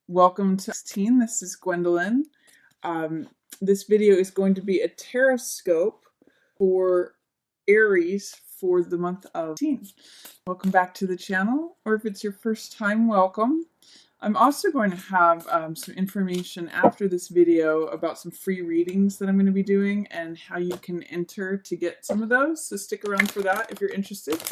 Welcome to 16. This is Gwendolyn. Um, this video is going to be a taroscope for Aries for the month of 16. Welcome back to the channel, or if it's your first time, welcome. I'm also going to have some information after this video about some free readings that I'm going to be doing and how you can enter to get some of those, so stick around for that if you're interested.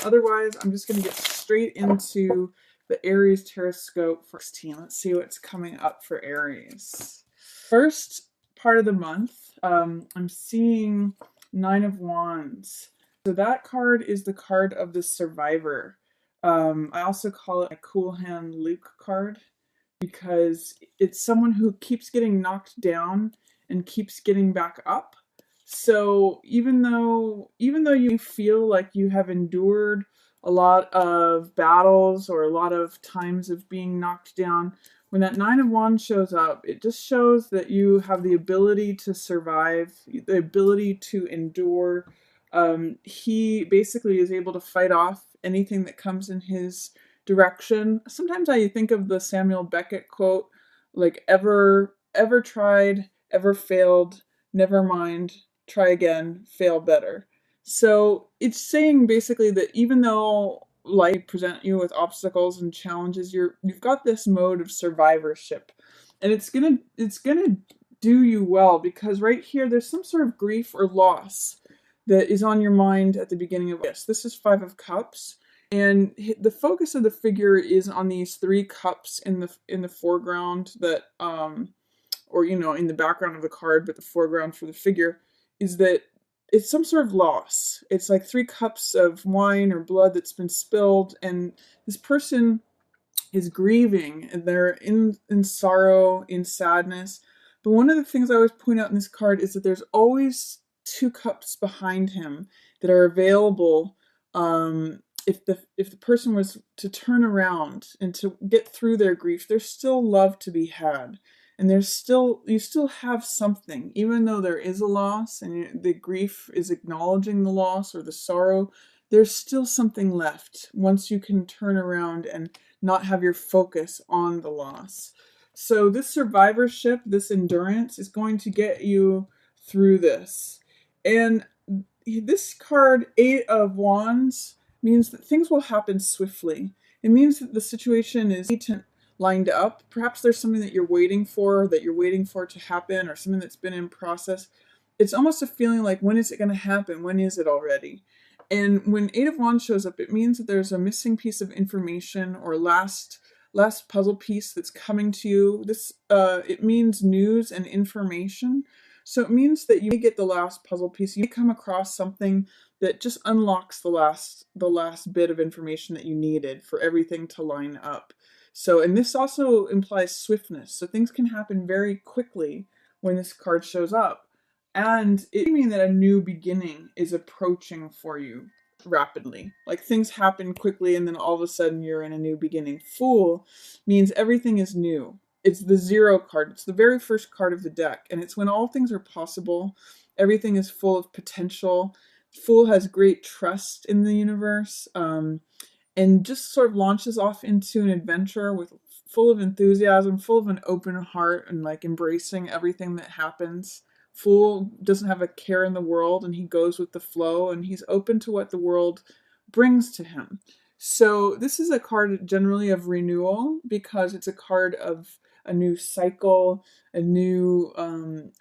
Otherwise, I'm just going to get straight into the Aries Taroscope for 16. Let's see what's coming up for Aries. First part of the month, I'm seeing Nine of Wands. So that card is the card of the survivor. I also call it a cool hand Luke card because it's someone who keeps getting knocked down and keeps getting back up. So even though you feel like you have endured a lot of battles or a lot of times of being knocked down, when that Nine of Wands shows up, it just shows that you have the ability to survive, the ability to endure. He basically is able to fight off anything that comes in his direction. Sometimes I think of the Samuel Beckett quote, like ever tried, ever failed, never mind, try again, fail better. So it's saying basically that even though life present you with obstacles and challenges, you've got this mode of survivorship, and it's gonna do you well, because right here there's some sort of grief or loss that is on your mind at the beginning of this. This is Five of Cups, and the focus of the figure is on these three cups in the foreground that or in the background of the card, but the foreground for the figure is that it's some sort of loss. It's like three cups of wine or blood that's been spilled, and this person is grieving, and they're in sorrow, in sadness. But one of the things I always point out in this card is that there's always two cups behind him that are available if the person was to turn around and to get through their grief. There's still love to be had, and you still have something, even though there is a loss and the grief is acknowledging the loss or the sorrow. There's still something left once you can turn around and not have your focus on the loss. So this survivorship, this endurance is going to get you through this. And this card, Eight of Wands, means that things will happen swiftly. It means that the situation is lined up. Perhaps there's something that you're waiting for to happen, or something that's been in process. It's almost a feeling like, when is it going to happen? When is it already? And when Eight of Wands shows up, it means that there's a missing piece of information or last puzzle piece that's coming to you. It means news and information. So it means that you may get the last puzzle piece. You may come across something that just unlocks the last bit of information that you needed for everything to line up. So, and this also implies swiftness. So things can happen very quickly when this card shows up. And it means that a new beginning is approaching for you rapidly. Like, things happen quickly and then all of a sudden you're in a new beginning. Fool means everything is new. It's the zero card. It's the very first card of the deck. And it's when all things are possible. Everything is full of potential. Fool has great trust in the universe. And just sort of launches off into an adventure full of enthusiasm, full of an open heart, and like embracing everything that happens. Fool doesn't have a care in the world, and he goes with the flow, and he's open to what the world brings to him. So this is a card generally of renewal, because it's a card of a new cycle, a new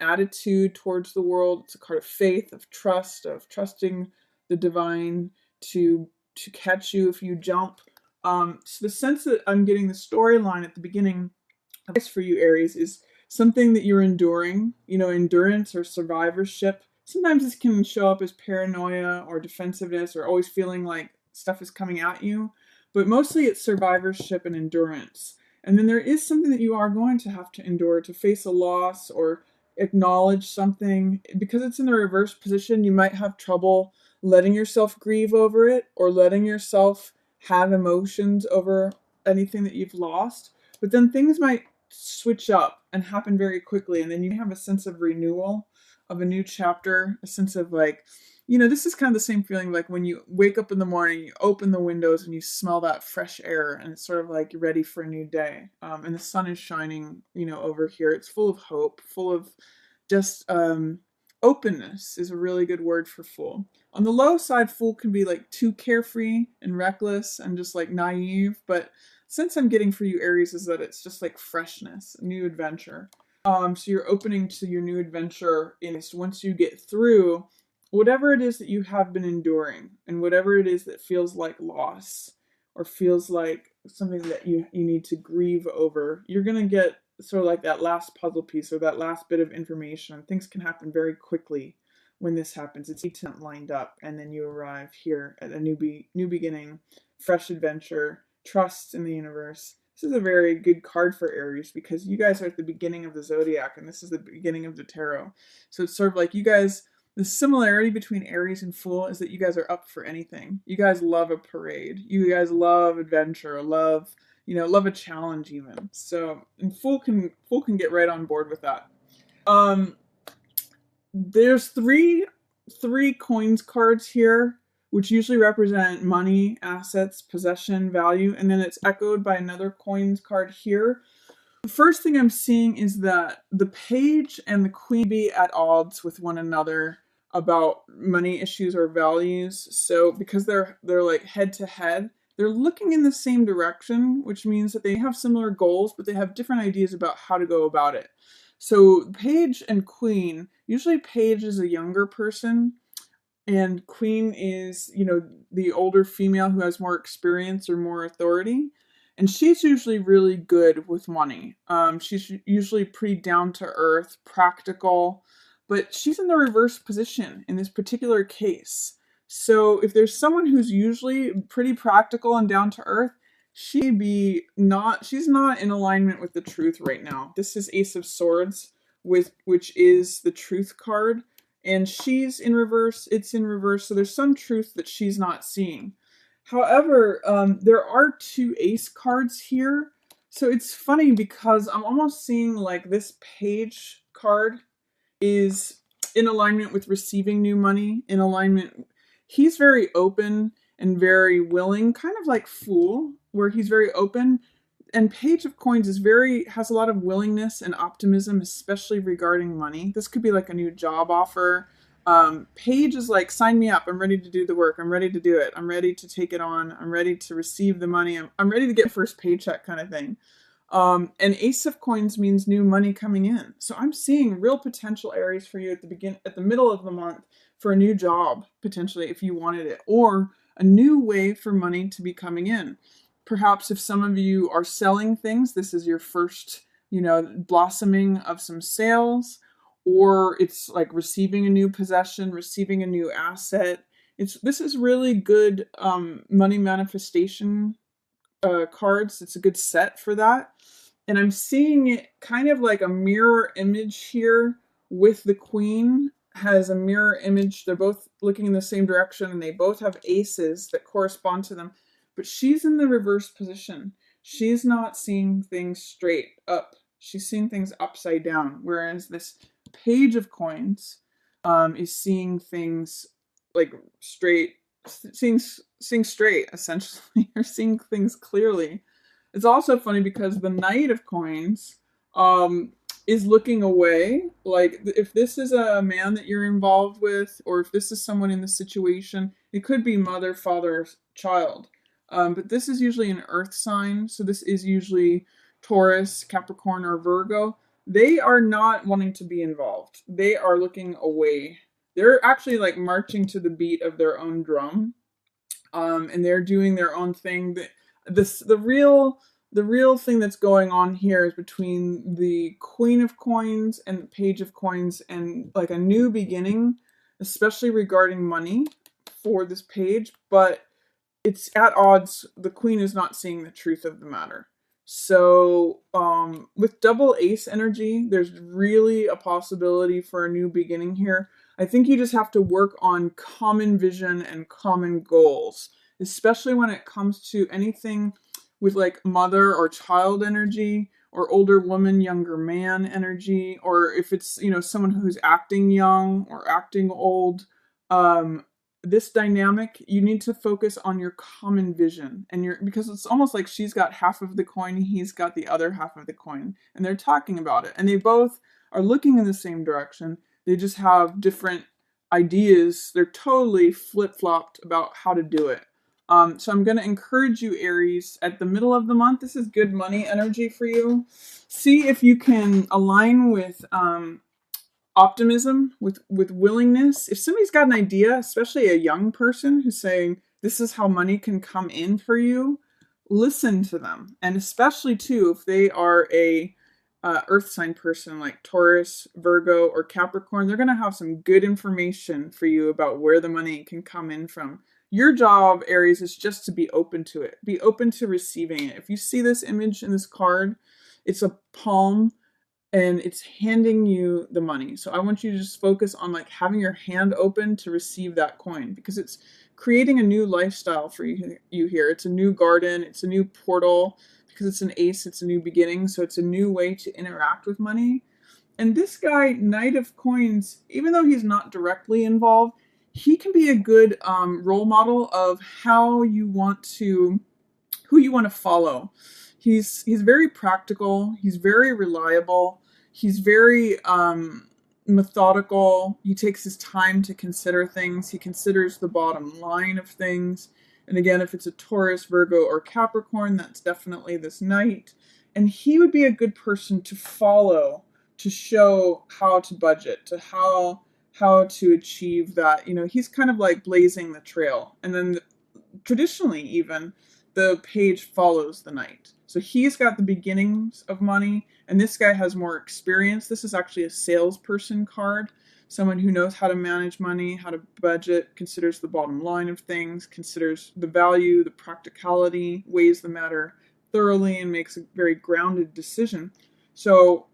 attitude towards the world. It's a card of faith, of trust, of trusting the divine to catch you if you jump. So the sense that I'm getting, the storyline at the beginning of this for you, Aries, is something that you're enduring, endurance or survivorship. Sometimes this can show up as paranoia or defensiveness, or always feeling like stuff is coming at you, but mostly it's survivorship and endurance. And then there is something that you are going to have to endure, to face a loss or acknowledge something. Because it's in the reverse position, you might have trouble letting yourself grieve over it, or letting yourself have emotions over anything that you've lost. But then things might switch up and happen very quickly, and then you have a sense of renewal, of a new chapter, a sense of like this is kind of the same feeling like when you wake up in the morning, you open the windows and you smell that fresh air, and it's sort of like you're ready for a new day. And the sun is shining, over here. It's full of hope, full of just openness is a really good word for Fool. On the low side, Fool can be like too carefree and reckless and just like naive. But since I'm getting for you, Aries, is that it's just like freshness, new adventure. So you're opening to your new adventure, and it's once you get through whatever it is that you have been enduring, and whatever it is that feels like loss or feels like something that you need to grieve over, you're going to get sort of like that last puzzle piece or that last bit of information. Things can happen very quickly when this happens. It's lined up, and then you arrive here at a new beginning, fresh adventure, trust in the universe. This is a very good card for Aries because you guys are at the beginning of the zodiac, and this is the beginning of the tarot. So it's sort of like you guys, the similarity between Aries and Fool is that you guys are up for anything. You guys love a parade. You guys love adventure, love a challenge even. So, and Fool can get right on board with that. There's three coins cards here, which usually represent money, assets, possession, value, and then it's echoed by another coins card here. The first thing I'm seeing is that the page and the queen be at odds with one another about money issues or values. So because they're like head to head, they're looking in the same direction, which means that they have similar goals, but they have different ideas about how to go about it. So page and queen, usually page is a younger person, and queen is, the older female who has more experience or more authority. And she's usually really good with money. She's usually pretty down to earth, practical, but she's in the reverse position in this particular case. So if there's someone who's usually pretty practical and down to earth, she's not in alignment with the truth right now. This is Ace of Swords, which is the truth card. And she's in reverse, it's in reverse, so there's some truth that she's not seeing. However, there are two ace cards here, so it's funny because I'm almost seeing like this page card is in alignment with receiving new money, in alignment. He's very open and very willing, kind of like Fool, where he's very open. And Page of Coins has a lot of willingness and optimism, especially regarding money. This could be like a new job offer. Page is like, sign me up. I'm ready to do the work. I'm ready to do it. I'm ready to take it on. I'm ready to receive the money. I'm ready to get first paycheck kind of thing. And Ace of Coins means new money coming in. So I'm seeing real potential, Aries, for you at the middle of the month for a new job, potentially, if you wanted it, or a new way for money to be coming in. Perhaps if some of you are selling things, this is your first, blossoming of some sales, or it's like receiving a new possession, receiving a new asset. This is really good money manifestation cards. It's a good set for that. And I'm seeing it kind of like a mirror image here with the queen has a mirror image. They're both looking in the same direction, and they both have aces that correspond to them. But she's in the reverse position. She's not seeing things straight up. She's seeing things upside down. Whereas this Page of Coins is seeing things like straight, seeing straight, essentially, or seeing things clearly. It's also funny because the Knight of Coins is looking away. Like, if this is a man that you're involved with, or if this is someone in the situation, it could be mother, father, child. But this is usually an earth sign, so this is usually Taurus, Capricorn, or Virgo. They are not wanting to be involved. They are looking away. They're actually like marching to the beat of their own drum, and they're doing their own thing. The real thing that's going on here is between the Queen of Coins and the Page of Coins, and like a new beginning, especially regarding money for this page, but it's at odds. The queen is not seeing the truth of the matter. So with double ace energy, there's really a possibility for a new beginning here. I think you just have to work on common vision and common goals, especially when it comes to anything with like mother or child energy, or older woman, younger man energy, or if it's, someone who's acting young or acting old. this dynamic, you need to focus on your common vision, and because it's almost like she's got half of the coin, he's got the other half of the coin, and they're talking about it, and they both are looking in the same direction. They just have different ideas. They're totally flip-flopped about how to do it. So I'm going to encourage you, Aries, at the middle of the month, this is good money energy for you. See if you can align with optimism, with willingness. If somebody's got an idea, especially a young person who's saying this is how money can come in for you, listen to them. And especially too, if they are a earth sign person like Taurus, Virgo, or Capricorn, they're going to have some good information for you about where the money can come in from. Your job, Aries, is just to be open to it. Be open to receiving it. If you see this image in this card, it's a palm and it's handing you the money. So I want you to just focus on like having your hand open to receive that coin, because it's creating a new lifestyle for you here. It's a new garden, it's a new portal, because it's an ace, it's a new beginning. So it's a new way to interact with money. And this guy, Knight of Coins, even though he's not directly involved, he can be a good role model of how you want to, who you want to follow. He's very practical. He's very reliable. He's very methodical. He takes his time to consider things. He considers the bottom line of things. And again, if it's a Taurus, Virgo, or Capricorn, that's definitely this Knight. And he would be a good person to follow, to show how to budget, to how to achieve that. You know, he's kind of like blazing the trail. And then traditionally even, the page follows the Knight. So he's got the beginnings of money, and this guy has more experience. This is actually a salesperson card, someone who knows how to manage money, how to budget, considers the bottom line of things, considers the value, the practicality, weighs the matter thoroughly, and makes a very grounded decision. So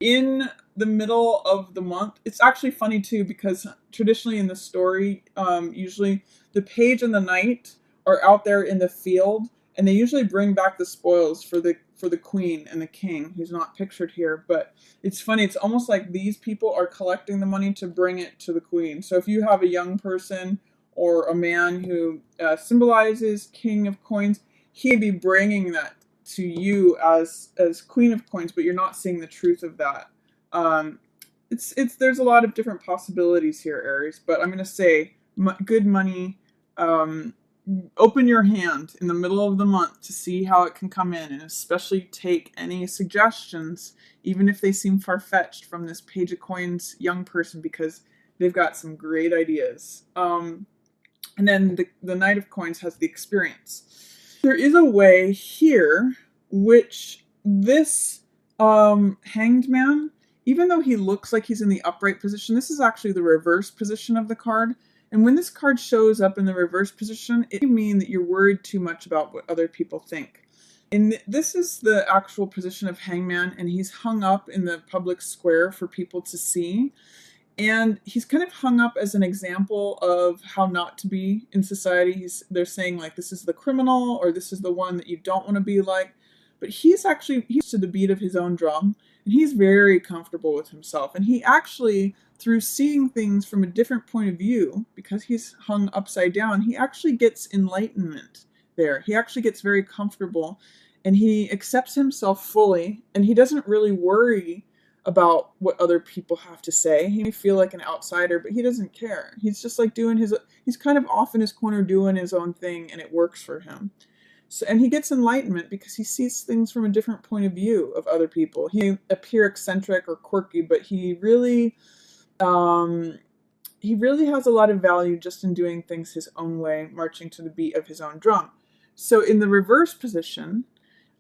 in the middle of the month, it's actually funny too, because traditionally in the story, usually the page and the Knight are out there in the field, and they usually bring back the spoils for the queen and the king, who's not pictured here. But it's funny, it's almost like these people are collecting the money to bring it to the queen. So if you have a young person or a man who symbolizes King of Coins, he'd be bringing that to you as Queen of Coins, but you're not seeing the truth of that. There's a lot of different possibilities here, Aries, but I'm going to say good money. Open your hand in the middle of the month to see how it can come in, and especially take any suggestions, even if they seem far-fetched, from this Page of Coins young person, because they've got some great ideas. And then the Knight of Coins has the experience. There is a way here which this Hanged Man, even though he looks like he's in the upright position, this is actually the reverse position of the card. And when this card shows up in the reverse position, it can mean that you're worried too much about what other people think. And this is the actual position of Hangman, and he's hung up in the public square for people to see. And he's kind of hung up as an example of how not to be in society. They're saying like, this is the criminal, or this is the one that you don't want to be like. But he's to the beat of his own drum, and he's very comfortable with himself. And he actually, through seeing things from a different point of view, because he's hung upside down, he actually gets enlightenment there. He actually gets very comfortable, and he accepts himself fully, and he doesn't really worry about what other people have to say. He may feel like an outsider, but he doesn't care. He's just like he's kind of off in his corner doing his own thing, and it works for him. So, and he gets enlightenment because he sees things from a different point of view of other people. He may appear eccentric or quirky, but he really has a lot of value just in doing things his own way, marching to the beat of his own drum. So in the reverse position,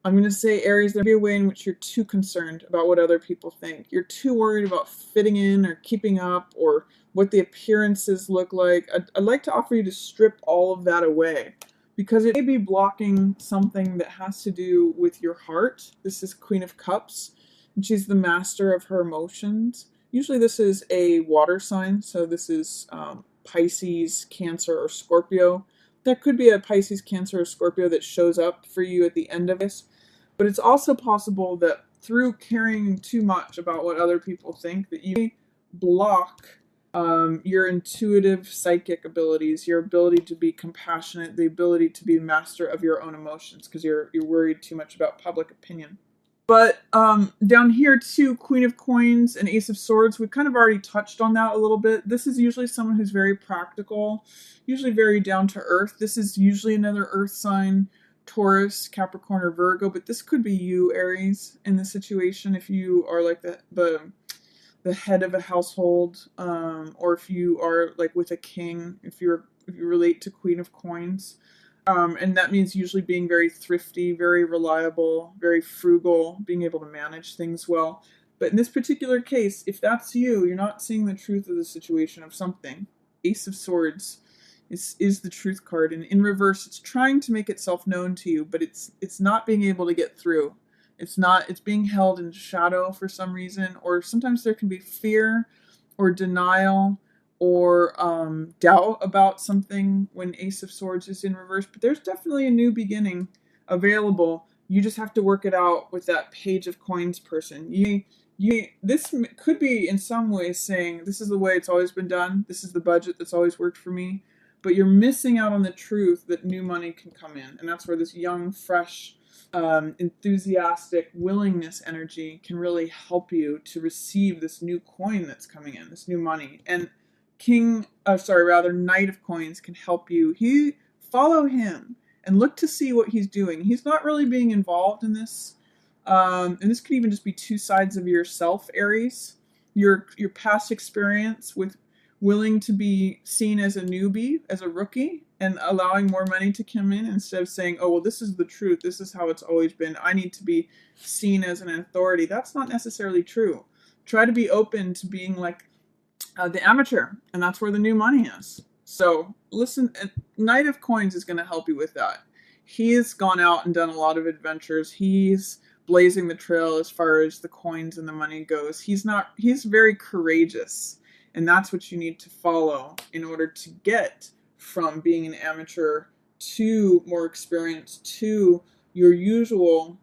I'm going to say, Aries, there may be a way in which you're too concerned about what other people think. You're too worried about fitting in or keeping up or what the appearances look like. I'd like to offer you to strip all of that away, because it may be blocking something that has to do with your heart. This is Queen of Cups, and she's the master of her emotions. Usually this is a water sign, so this is Pisces, Cancer, or Scorpio. There could be a Pisces, Cancer, or Scorpio that shows up for you at the end of this, but it's also possible that through caring too much about what other people think, that you block your intuitive psychic abilities, your ability to be compassionate, the ability to be master of your own emotions, because you're worried too much about public opinion. But down here too, Queen of Coins and Ace of Swords, we've kind of already touched on that a little bit. This is usually someone who's very practical, usually very down to earth. This is usually another earth sign, Taurus, Capricorn, or Virgo, but this could be you, Aries, in this situation if you are like the head of a household, or if you are like with a king, if you relate to Queen of Coins. And that means usually being very thrifty, very reliable, very frugal, being able to manage things well. But in this particular case, if that's you, you're not seeing the truth of the situation of something. Ace of Swords is the truth card, and in reverse, it's trying to make itself known to you, but it's not being able to get through. It's being held in shadow for some reason, or sometimes there can be fear or denial or doubt about something when Ace of Swords is in reverse. But there's definitely a new beginning available. You just have to work it out with that Page of Coins person. This could be in some ways saying, this is the way it's always been done. This is the budget that's always worked for me. But you're missing out on the truth that new money can come in. And that's where this young, fresh, enthusiastic willingness energy can really help you to receive this new coin that's coming in, this new money. And Knight of Coins can help you. Follow him and look to see what he's doing. He's not really being involved in this. And this could even just be two sides of yourself, Aries. Your past experience with willing to be seen as a newbie, as a rookie, and allowing more money to come in instead of saying, oh, well, this is the truth. This is how it's always been. I need to be seen as an authority. That's not necessarily true. Try to be open to being like the amateur, and that's where the new money is. So listen, Knight of Coins is going to help you with that. He's gone out and done a lot of adventures. He's blazing the trail as far as the coins and the money goes. He's very courageous. And that's what you need to follow in order to get from being an amateur to more experience to your usual,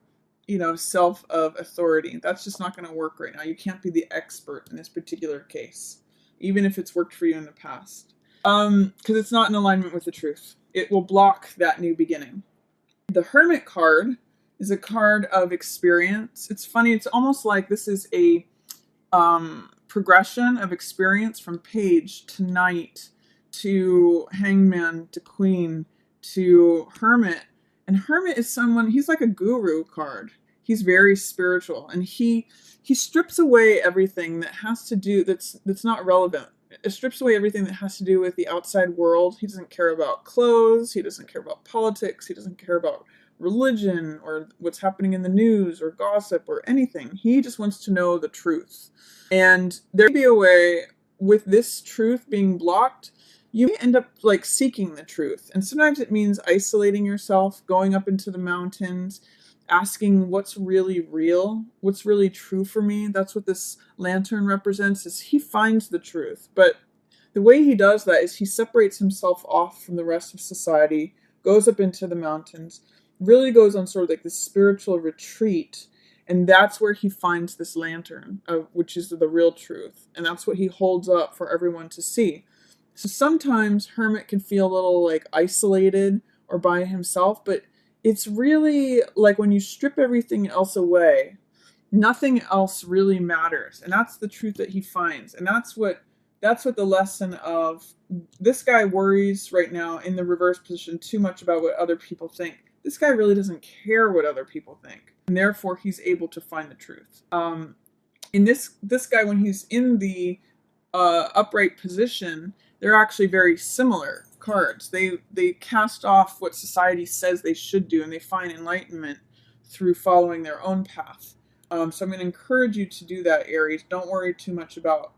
self of authority. That's just not going to work right now. You can't be the expert in this particular case, even if it's worked for you in the past. Because it's not in alignment with the truth. It will block that new beginning. The Hermit card is a card of experience. It's funny. It's almost like this is a progression of experience from Page to Knight to Hangman to Queen to Hermit. And Hermit is someone, he's like a guru card. He's very spiritual, and he strips away everything that has to do, that's not relevant. It strips away everything that has to do with the outside world. He doesn't care about clothes. He doesn't care about politics. He doesn't care about religion or what's happening in the news or gossip or anything. He just wants to know the truth. And there may be a way with this truth being blocked, you may end up like seeking the truth. And sometimes it means isolating yourself, going up into the mountains, asking what's really real, what's really true for me. That's what this lantern represents, is he finds the truth. But the way he does that is he separates himself off from the rest of society, goes up into the mountains, really goes on sort of like this spiritual retreat. And that's where he finds this lantern, which is the real truth. And that's what he holds up for everyone to see. So sometimes Hermit can feel a little like isolated or by himself, but it's really like when you strip everything else away, nothing else really matters. And that's the truth that he finds. And that's what the lesson of this guy worries right now in the reverse position too much about what other people think. This guy really doesn't care what other people think. And therefore, he's able to find the truth. In this guy, when he's in the upright position, they're actually very similar cards. They cast off what society says they should do, and they find enlightenment through following their own path. So I'm going to encourage you to do that, Aries. Don't worry too much about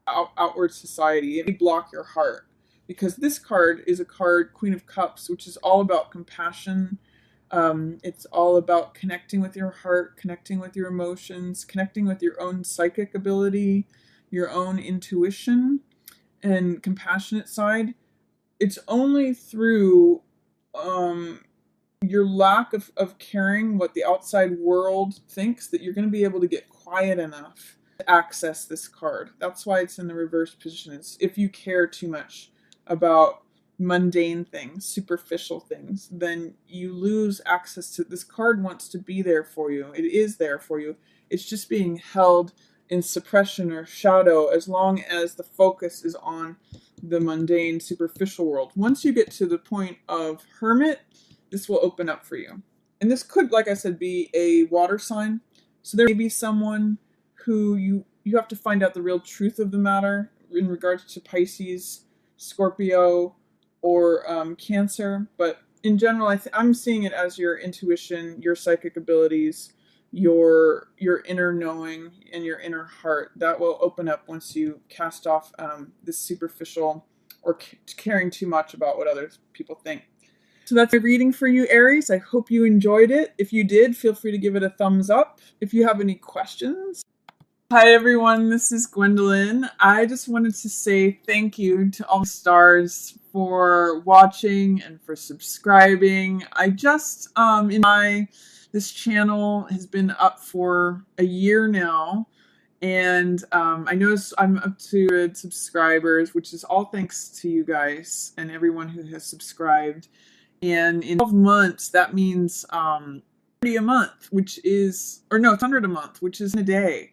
outward society. It may block your heart, because this card is a card, Queen of Cups, which is all about compassion. It's all about connecting with your heart, connecting with your emotions, connecting with your own psychic ability, your own intuition and compassionate side. It's only through your lack of caring what the outside world thinks that you're going to be able to get quiet enough access this card. That's why it's in the reverse position. It's if you care too much about mundane things, superficial things, then you lose access to this card. Wants to be there for you. It is there for you. It's just being held in suppression or shadow as long as the focus is on the mundane, superficial world. Once you get to the point of Hermit, this will open up for you. And this could, like I said, be a water sign. So there may be someone who you have to find out the real truth of the matter in regards to Pisces, Scorpio, or Cancer. But in general, I'm seeing it as your intuition, your psychic abilities, your inner knowing, and your inner heart. That will open up once you cast off this superficial or caring too much about what other people think. So that's my reading for you, Aries. I hope you enjoyed it. If you did, feel free to give it a thumbs up. If you have any questions. Hi everyone, this is Gwendolyn. I just wanted to say thank you to all the stars for watching and for subscribing. I just, this channel has been up for a year now, and I noticed I'm up to subscribers, which is all thanks to you guys and everyone who has subscribed. And in 12 months, that means 30 a month, which is, or no, it's 100 a month, which is in a day.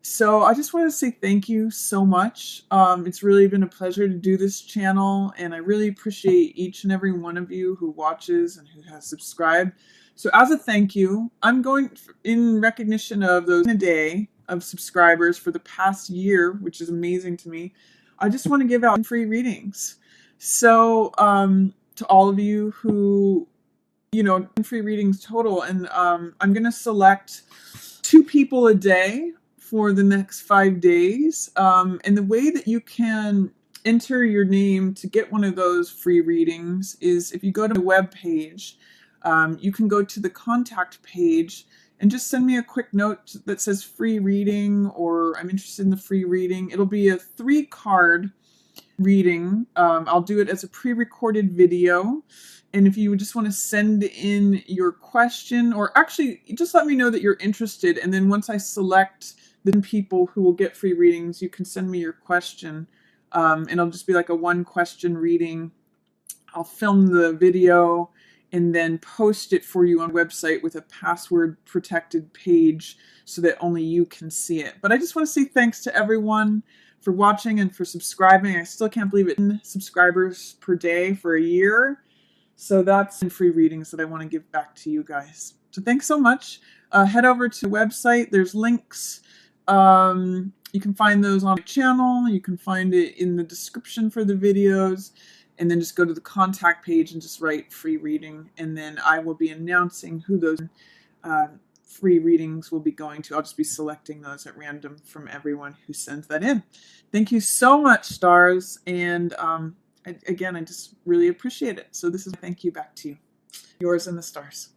So I just want to say thank you so much. It's really been a pleasure to do this channel, and I really appreciate each and every one of you who watches and who has subscribed. So as a thank you, I'm going, in recognition of those in a day of subscribers for the past year, which is amazing to me, I just want to give out free readings. So to all of you who, free readings total, and I'm going to select 2 people a day for the next 5 days. And the way that you can enter your name to get one of those free readings is if you go to the web page, you can go to the contact page and just send me a quick note that says free reading or I'm interested in the free reading. It'll be a 3-card reading. I'll do it as a pre-recorded video. And if you just want to send in your question, or actually just let me know that you're interested, and then once I select the people who will get free readings, you can send me your question, and it'll just be like a 1-question reading. I'll film the video and then post it for you on a website with a password protected page so that only you can see it. But I just want to say thanks to everyone for watching and for subscribing. I still can't believe it, 10 subscribers per day for a year. So that's free readings that I want to give back to you guys. So thanks so much. Head over to the website. There's links. You can find those on my channel. You can find it in the description for the videos. And then just go to the contact page and just write free reading. And then I will be announcing who those free readings will be going to. I'll just be selecting those at random from everyone who sends that in. Thank you so much, stars. And again, I just really appreciate it. So this is a thank you back to you. Yours and the stars.